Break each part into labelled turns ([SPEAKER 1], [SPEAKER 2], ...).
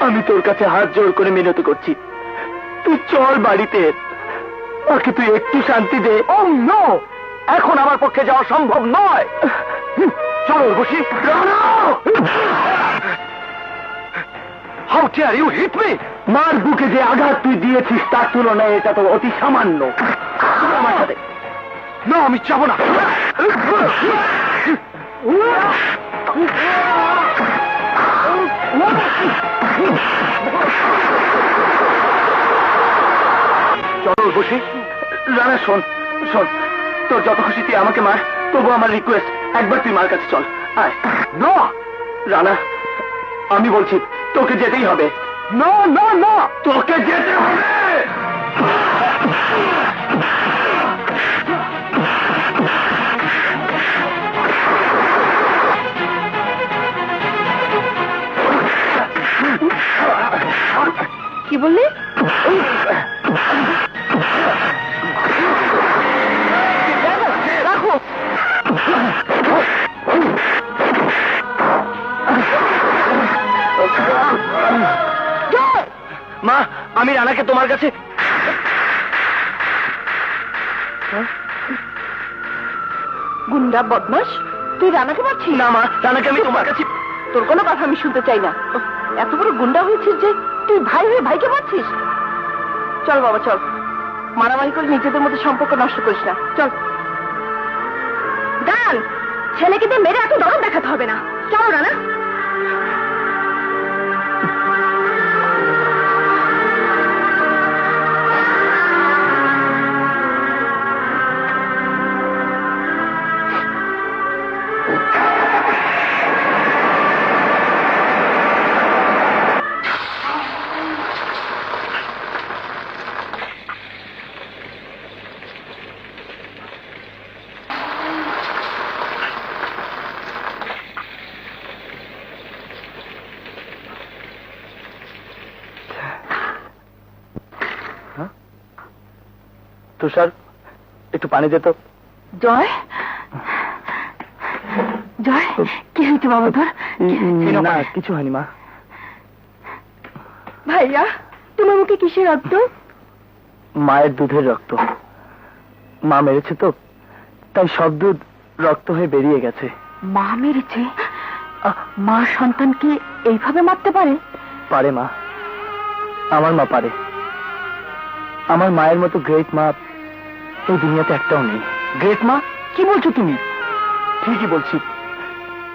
[SPEAKER 1] আমি তোর কাছে হাত জোর করে মিনতি করছি, তুই চল বাড়িতে, ওকে তুই একটু শান্তি দে। ও নো, এখন আমার পক্ষে যাওয়া সম্ভব নয়। চলো বসি। How dare you hit me! মার বুকে যে আঘাত তুই দিয়েছিস তার তুলনায় এটা তো অতি সামান্য। আমার সাথে না, আমি যাবো না। চলো বসি। রানা শোন শোন, তোর যত খুশি তুই আমাকে মার, তবু আমার রিকোয়েস্ট, একবার তুই মার কাছে চল। আয়। না রানা, আমি বলছি তোকে যেতেই হবে। না না না, তোকে যেতে হবে।
[SPEAKER 2] কি বললি?
[SPEAKER 1] রাখো। মা, আমি রানাকে তোমার কাছে।
[SPEAKER 2] গুন্ডা বদমাস, তুই রানাকে মারছিস?
[SPEAKER 1] না মা, রানাকে আমি তোমার কাছে।
[SPEAKER 2] তোর কোনো কথা আমি শুনতে চাই না। এত বড় গুন্ডা হয়েছিস যে তুই ভাই হয়ে ভাইকে মারছিস? চল বাবা চল, মারামারি করে নিজেদের মধ্যে সম্পর্ক নষ্ট করিস না। চল। গান ছেলেকে দিয়ে মেরে এত দরদ দেখাতে হবে না। চলো রানা।
[SPEAKER 1] তুষার, একটু পানি দে তো।
[SPEAKER 2] জয়, জয়, কি হয়েছে বাবা তোর?
[SPEAKER 1] না কিছু হয়নি মা।
[SPEAKER 2] ভাইয়া, তোমার মুখে কিসের রক্ত?
[SPEAKER 1] মায়ের দুধের রক্ত। মা মেরেছে তো, তাই সব দুধ রক্ত হয়ে বেরিয়ে গেছে।
[SPEAKER 2] মা মেরেছে? মা সন্তানকে এইভাবে মারতে পারে?
[SPEAKER 1] পারে মা, আমার মা পারে। আমার মায়ের মতো গ্রেট মা এই দুনিয়াতে একটাও নেই। গ্রেট মা? কি বলছো তুমি? ঠিকই বলছি।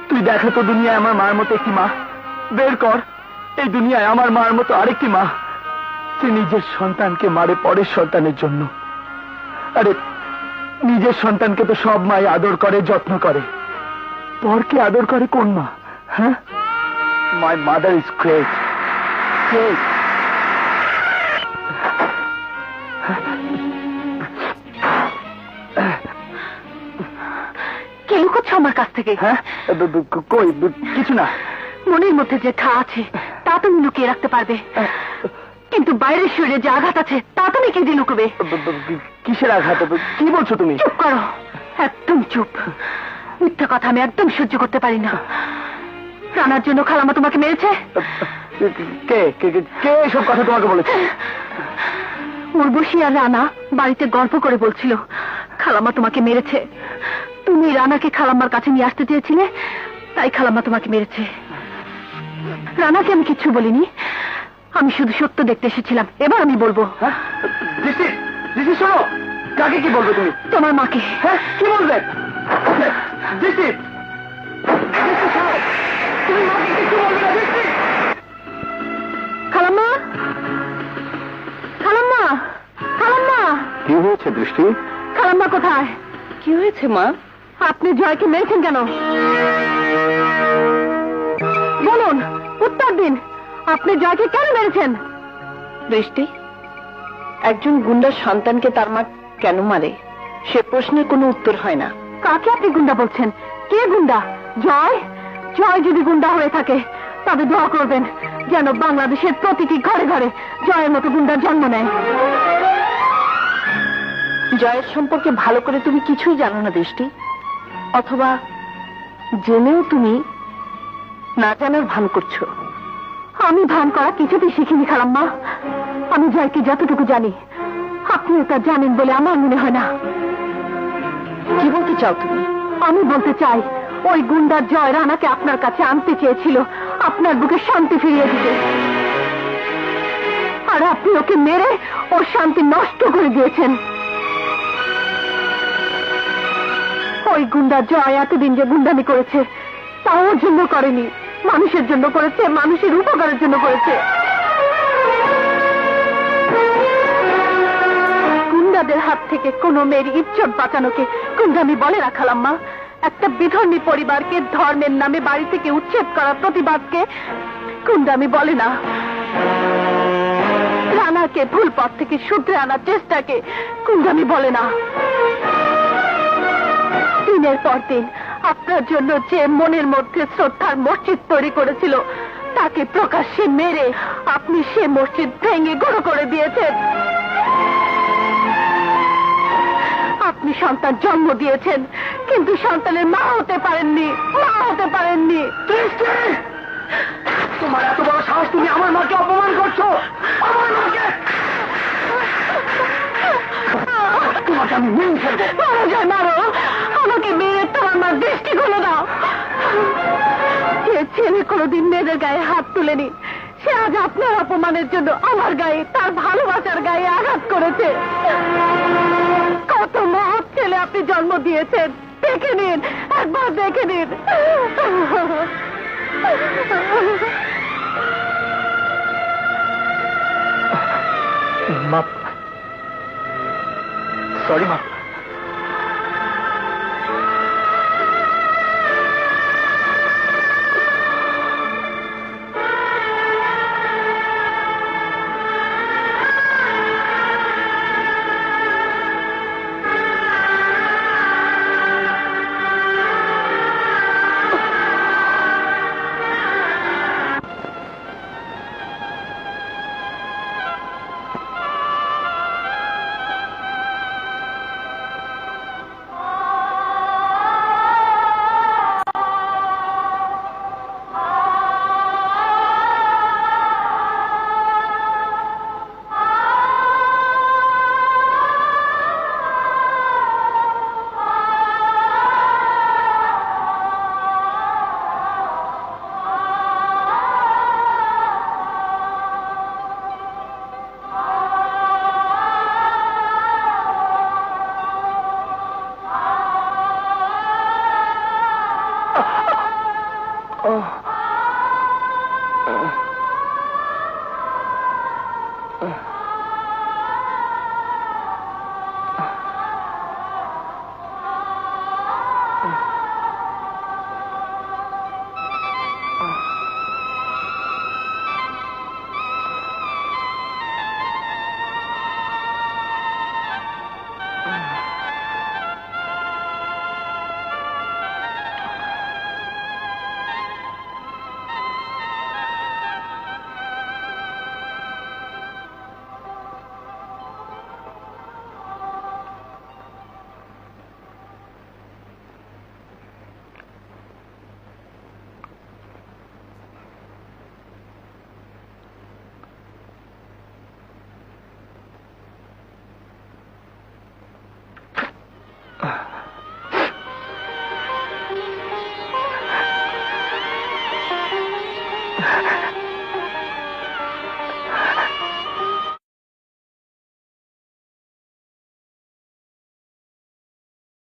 [SPEAKER 1] তুই দেখো তো দুনিয়ায় আমার মার মতো একটি মা বের কর। এই দুনিয়ায় আমার মার মতো আরেকটি মা, যে নিজের সন্তানকে মারে পরের সন্তানের জন্য। আরে নিজের সন্তানকে তো সব মাই আদর করে, যত্ন করে, পরকে আদর করে কোন মা? হ্যাঁ, my mother is great, great.
[SPEAKER 2] কে লুকোচ্ছ আমার কাছ থেকে?
[SPEAKER 1] হ্যাঁ, কই কিছু না।
[SPEAKER 2] মনের মধ্যে যে ঘা আছে তা তুমি লুকিয়ে রাখতে পারবে, কিন্তু বাইরের শরীরে যে আঘাত আছে তা তুমি কে দিয়ে লুকবে?
[SPEAKER 1] কিসের আঘাত? কি বলছো তুমি?
[SPEAKER 2] চুপ করো, একদম চুপ। মিথ্যা কথা আমি একদম সহ্য করতে পারি না। রানার জন্য খালামা তোমাকে মেরেছে?
[SPEAKER 1] কে কে কে এসব কথা তোমাকে বলেছে?
[SPEAKER 2] উর্বশী আর রানা বাড়িতে গল্প করে বলছিল খালাম্মা তোমাকে মেরেছে। তুমি রানাকে খালাম্মার কাছে নিয়ে আসতে চেয়েছিলে, তাই খালাম্মা তোমাকে মেরেছে। রানাকে আমি কিচ্ছু বলিনি, আমি শুধু সত্য দেখতে এসেছিলাম। এবার আমি বলবো।
[SPEAKER 1] শোনো, কাকে কি বলবে তুমি?
[SPEAKER 2] তোমার মাকে।
[SPEAKER 1] হ্যাঁ, কি বলবে?
[SPEAKER 2] খালাম্মা, খালাম্মা, খালাম্মা।
[SPEAKER 1] কি হয়েছে দৃষ্টি?
[SPEAKER 2] খালাম্মা কোথায়? কি হয়েছে মা? আপনি জয়কে মেরেছেন কেন? বলুন, উত্তর দিন। আপনি জয়কে কেন মেরেছেন? দৃষ্টি, একজন গুন্ডার সন্তানকে তার মা কেন মারে সে প্রশ্নের কোনো উত্তর হয় না। কাকে আপনি গুন্ডা বলছেন? কে গুন্ডা? জয়? জয় যদি গুন্ডা হয়ে থাকে তবে দোয়া করবেন যেন বাংলাদেশের প্রতিটি ঘরে ঘরে জয়ের মতো গুন্ডার জন্ম নেয়। জয়ের সম্পর্কে ভালো করে তুমি কিছুই জানো না দৃষ্টি, অথবা জেনেও তুমি না জানার ভান করছো। আমি ভান করা কিছুতেই শিখিনি খালাম্মা। আমি জয়কে যতটুকু জানি আপনিও তা জানেন বলে আমার মনে হয় না। কি বলতে চাও তুমি? আমি বলতে চাই ওই গুন্ডার জয় রানাকে আপনার কাছে আনতে চেয়েছিল আপনার বুকে শান্তি ফিরিয়ে দিতে, আর আপনি ওকে মেরে ওর শান্তি নষ্ট করে দিয়েছেন। ওই গুন্ডা জয় এতদিন যে গুন্ডামি করেছে তা ওর জন্য করেনি, মানুষের জন্য করেছে, মানুষের উপকারের জন্য করেছে। গুন্ডাদের হাত থেকে কোনো মেয়ের ইজ্জত বাঁচানোকে গুন্ডামি বলে না খালাম্মা। একটা বিধর্মী পরিবারকে ধর্মের নামে বাড়ি থেকে উচ্ছেদ করার প্রতিবাদকে গুন্ডামি বলে না। রানাকে ভুল পথ থেকে শুধরে আনার চেষ্টাকে গুন্ডামি বলে না। দিনের পর দিন আপনার জন্য যে মনের মধ্যে শ্রদ্ধার মসজিদ তৈরি করেছিল তাকে প্রকাশ্যে মেরে আপনি সে মসজিদ ভেঙে গুঁড়ো করে দিয়েছেন। আপনি সন্তান জন্ম দিয়েছেন কিন্তু সন্তানের মা হতে পারেননি, মা হতে পারেননি।
[SPEAKER 1] তোমার এত বড় সাহস, তুমি আমার মাকে অপমান করছো! আমার মাকে! তোমাকে আমি মেরে ফেলবো।
[SPEAKER 2] মারো যায় মারো, আমাকে মেরে তোমার মার দৃষ্টি খুলে দাও। যে ছেলে কোনোদিন মেয়েদের গায়ে হাত তুলেনি সে আজ আপনার অপমানের জন্য আমার গায়ে, তার ভালোবাসার গায়ে আঘাত করেছে। কত মহৎ ছেলে আপনি জন্ম দিয়েছেন, দেখে নিন, একবার দেখে নিন।
[SPEAKER 1] মাপ, সরি মাপ।